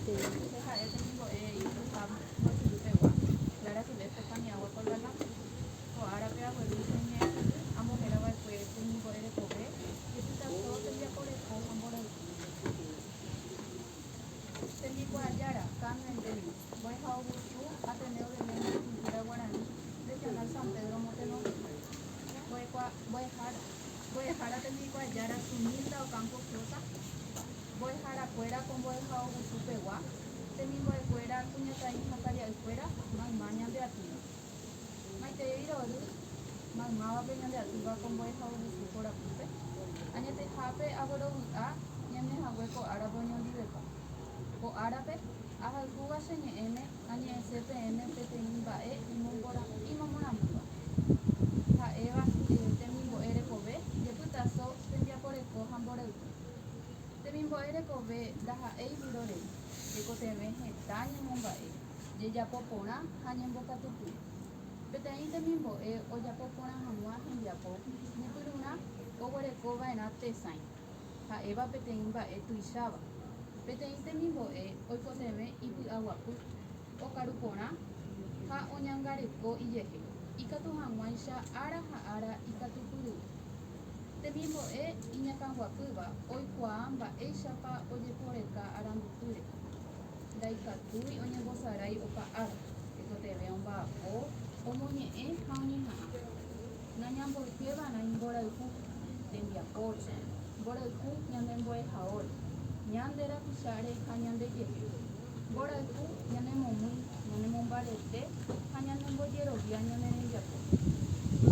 Entonces a ese mismo no se dice igual. Clara que le está mi agua con la lata. O ahora que hago el diseño, a mujer a ver pues este mismo de comer. Y tú estás todo el día por el cojo, por el técnico Ayara, Carmen del Voy a Augusto, Ateneo de Lengua y Cultura Guaraní, Regional San Pedro Moteno, voy a dejar a técnico Ayara, Sumilda o Campo Flota, voy a dejar afuera con voy a dejar Augusto Pegua, técnico de fuera, Cuñataín, Jacaria de fuera, Magmaña de Ativa. Maite Irodu, Magmaba Peña de Ativa con voy a dejar Augusto por Apupe, Añete Jape, Aboro A, Ñane Jahueco, Araboño Libeca. O árabe, aja juga señene, añe SPN, PTI, BAE, y Mamoramua. Ja Eva, Temimbo Erekobe, Deputazo, Tembia por el Cojan Boreuco. Temimbo Erekobe, Daja Eibirore, Ecoteme, Taña Mombae, Yeyapopona, Hañen Bocatutu. PTI Temimbo E, Oyapopona, Hamua, Hendiapo, Nipuruna, Oguerecoba en Atesain. Ja Eva, PTI, BAE, Tuishaba. PTI temimbo oikoseme ipy'aguapy okarupórã ha oñangareko ijehe ikatu hag̃uáicha ára ha ára ikatupyry. Temimbo'e iñakãguapýva oikuaa mba'éichapa ojeporeka arambotýre. Ndaikatúi oñembosarái opa ára tekotevẽ omba'apo omoñe'ẽ ha oñeha'ã. Nañamboikévana mborayhu tembiapóre, mborayhu ñandembo'ehaóre. Ñande rapicháre ha ñandejehe. Mborayhu ñanemomýi, ñanemombarete ha ñanembojerovia ñane rembiapo.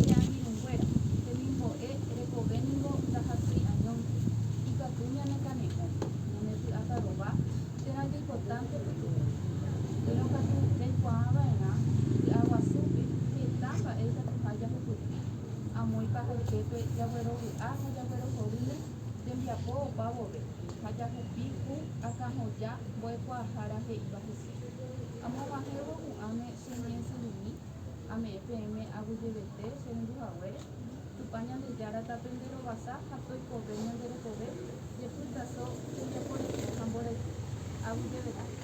Cheangirũnguéra temimbo'e rekovéniko ndahasýi añónte. Ikatu ñanekane'õ, ñanepy'akarova térã jaipotánte pytu'u. Ironkatu jaikuaava'erã py'aguasúpe heta mba'éichatuha jahupytũ. Amói pahayképe jaguerovy'a ha jaguerohoryne tembiapo opa vove. Ha jahupi ku akãhoja mbo'ekuaahára he'íva hese. Amog̃uahẽvo u'ãme cheñesyrỹi ame'ẽ peẽme aguyjevete che rembyhaguére Tupã Ñandejára tape nde rovasa ha toikove ñanderekove jepytãso tembiaporeko ha mborayhu aguyjevete.